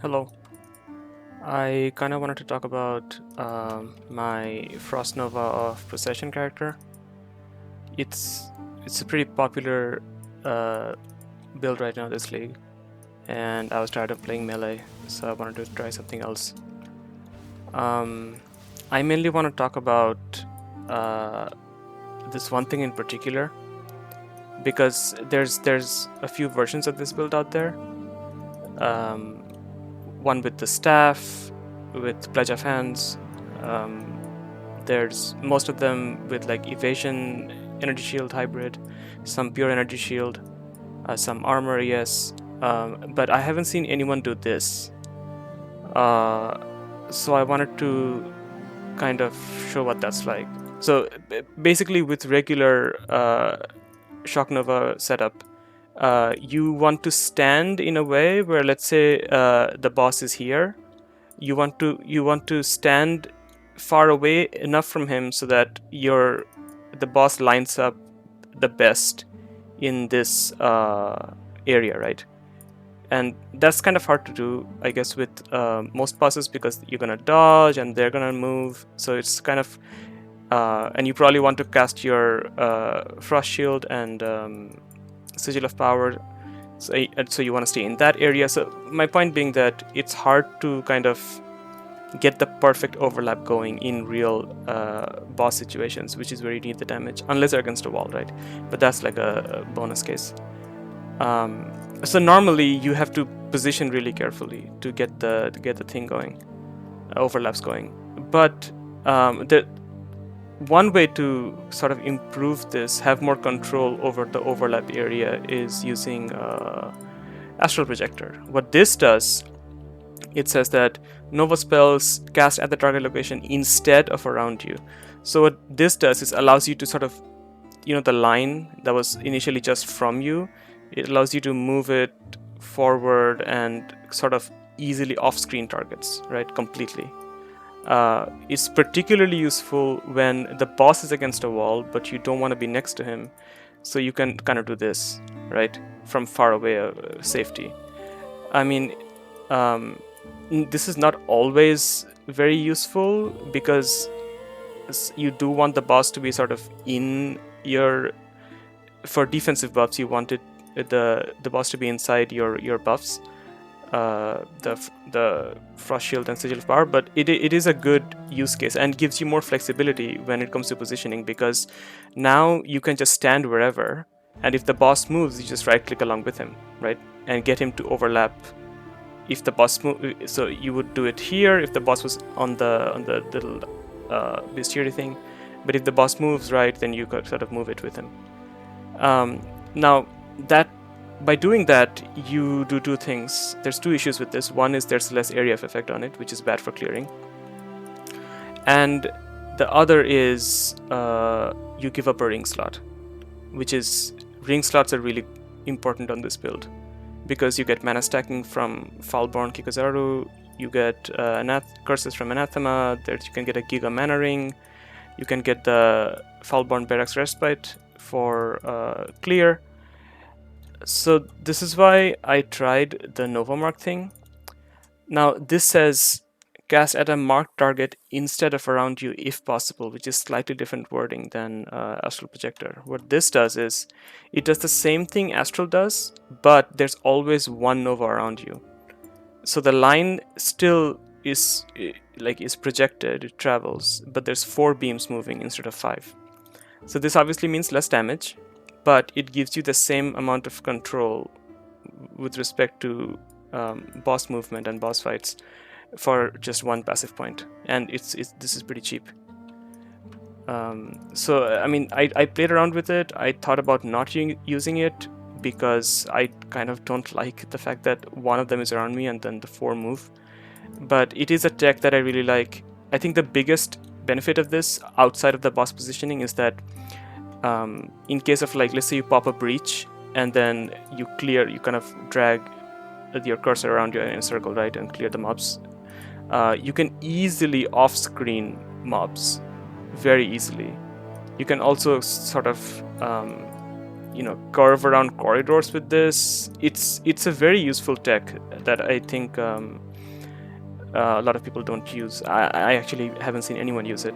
Hello. I kind of wanted to talk about my Shock Nova of Procession character. It's a pretty popular uh, build right now in this league, and I was tired of playing melee, so I wanted to try something else. I mainly want to talk about uh, this one thing in particular because there's a few versions of this build out there. One with the staff, with Pledge of Hands. There's most of them with like evasion, energy shield hybrid, some pure energy shield, some armor, yes. But I haven't seen anyone do this. So I wanted to kind of show what that's like. So basically, with regular Shock Nova setup, you want to stand in a way where, let's say, the boss is here. You want to stand far away enough from him so that the boss lines up the best in this area, right? And that's kind of hard to do, I guess, with most bosses because you're gonna dodge and they're gonna move. So it's kind of and you probably want to cast your Frost Shield and Sigil of Power. So you want to stay in that area. So my point being that it's hard to kind of get the perfect overlap going in real boss situations, which is where you need the damage, unless they're against a wall, right? But that's like a bonus case. So normally you have to position really carefully to get the thing going, overlaps going. But the one way to sort of improve this, have more control over the overlap area, is using Astral Projector. What this does, it says that Nova spells cast at the target location instead of around you. So what this does is allows you to sort of, the line that was initially just from you, it allows you to move it forward and sort of easily off-screen targets, right, completely. It's particularly useful when the boss is against a wall, but you don't want to be next to him. So you can kind of do this, right, from far away, safety. I mean, this is not always very useful because you do want the boss to be sort of in your. For defensive buffs, you want the boss to be inside your buffs. The Frost Shield and Sigil of Power, but it is a good use case and gives you more flexibility when it comes to positioning, because now you can just stand wherever, and if the boss moves, you just right click along with him, right, and get him to overlap. If the boss so you would do it here if the boss was on the little bestiary thing, but if the boss moves right, then you could sort of move it with him. Now that by doing that, you do two things. There's two issues with this. One is there's less area of effect on it, which is bad for clearing. And the other is you give up a ring slot, which is, ring slots are really important on this build because you get mana stacking from Foulborn Kikozaru, you get curses from Anathema, you can get a Giga Mana Ring, you can get the Foulborn Barracks Respite for clear. So this is why I tried the Novamark thing. Now this says cast at a marked target instead of around you if possible, which is slightly different wording than Astral Projector. What this does is it does the same thing Astral does, but there's always one Nova around you. So the line still is projected, it travels, but there's 4 beams moving instead of 5. So this obviously means less damage, but it gives you the same amount of control with respect to boss movement and boss fights for just one passive point, and this is pretty cheap. So I mean, I played around with it. I thought about not using it because I kind of don't like the fact that one of them is around me and then the 4 move. But it is a tech that I really like. I think the biggest benefit of this outside of the boss positioning is that in case of, like, let's say you pop a breach and then you kind of drag your cursor around you in a circle, right, and clear the mobs. You can easily off-screen mobs, very easily. You can also sort of curve around corridors with this. It's a very useful tech that I think a lot of people don't use. I actually haven't seen anyone use it.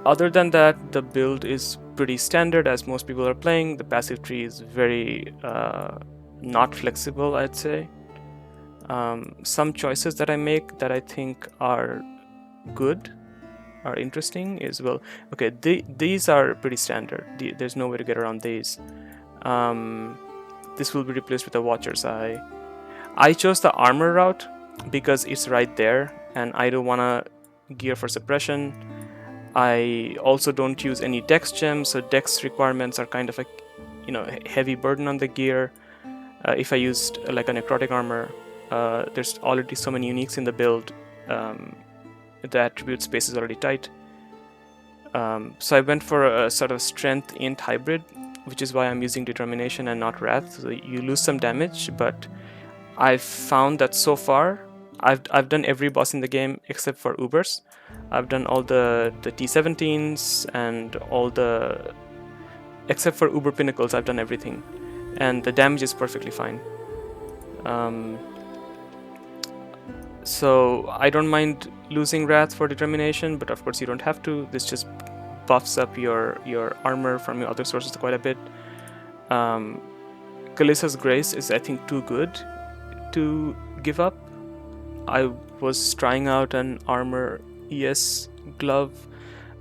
Other than that, the build is pretty standard as most people are playing. The passive tree is very not flexible, I'd say. Some choices that I make that I think are good, are interesting is, well, okay, these are pretty standard. There's no way to get around these. This will be replaced with a Watcher's Eye. I chose the armor route because it's right there and I don't want to gear for suppression. I also don't use any dex gems, so dex requirements are kind of a heavy burden on the gear. If I used like a necrotic armor, there's already so many uniques in the build. The attribute space is already tight. So I went for a sort of strength int hybrid, which is why I'm using determination and not wrath. So you lose some damage, but I've found that so far I've done every boss in the game except for Ubers. I've done all the T17s and all the, except for Uber Pinnacles, I've done everything, and the damage is perfectly fine. So I don't mind losing Wrath for determination, but of course you don't have to. This just buffs up your armor from your other sources quite a bit. Kalissa's Grace is, I think, too good to give up. I was trying out an armor ES glove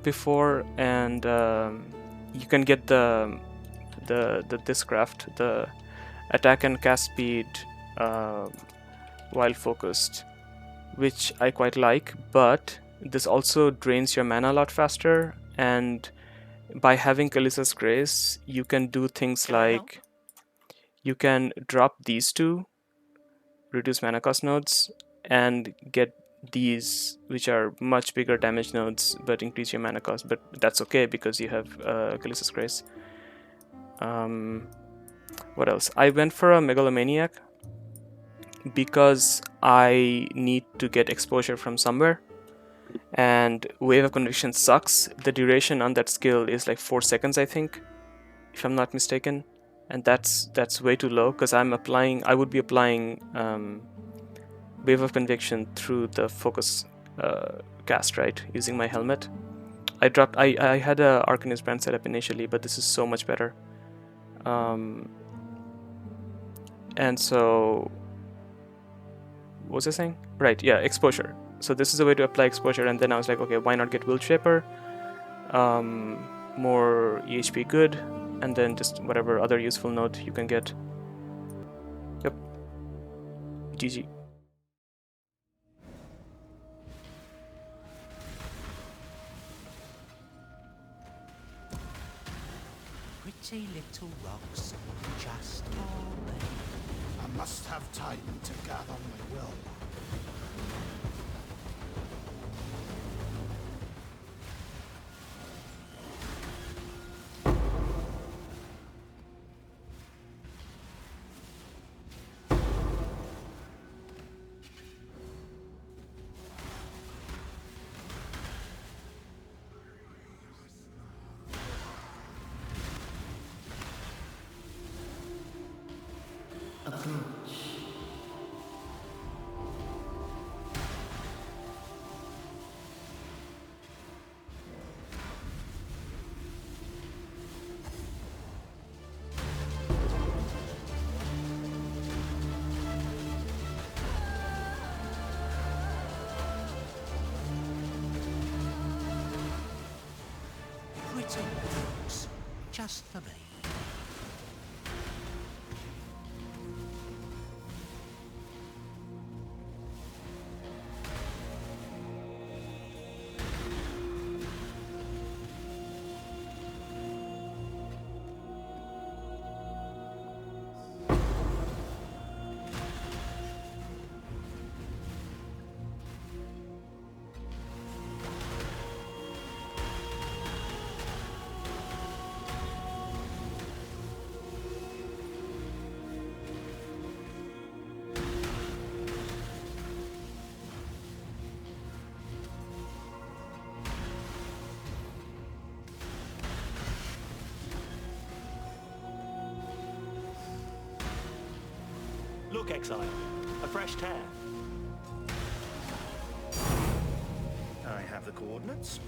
before, and you can get the this craft, the attack and cast speed while focused, which I quite like, but this also drains your mana a lot faster, and by having Kalissa's Grace, you can do things like you can drop these two, reduce mana cost nodes, and get these, which are much bigger damage nodes but increase your mana cost, but that's okay because you have Kalissa's Grace. What else? I went for a Megalomaniac because I need to get exposure from somewhere, and Wave of Conviction sucks. The duration on that skill is like 4 seconds, I think, if I'm not mistaken, and that's way too low because I would be applying Wave of Conviction through the focus cast, right, using my helmet. I had a Arcanist brand set up initially, but this is so much better. And so, what was I saying? Right, yeah, exposure. So this is a way to apply exposure, and then I was like, okay, why not get Will Shaper? More EHP good, and then just whatever other useful node you can get. Yep. GG. Pretty little rocks, just for me. I must have time to gather my will. Pretty rocks, just for me. Look, Exile. A fresh tear. I have the coordinates.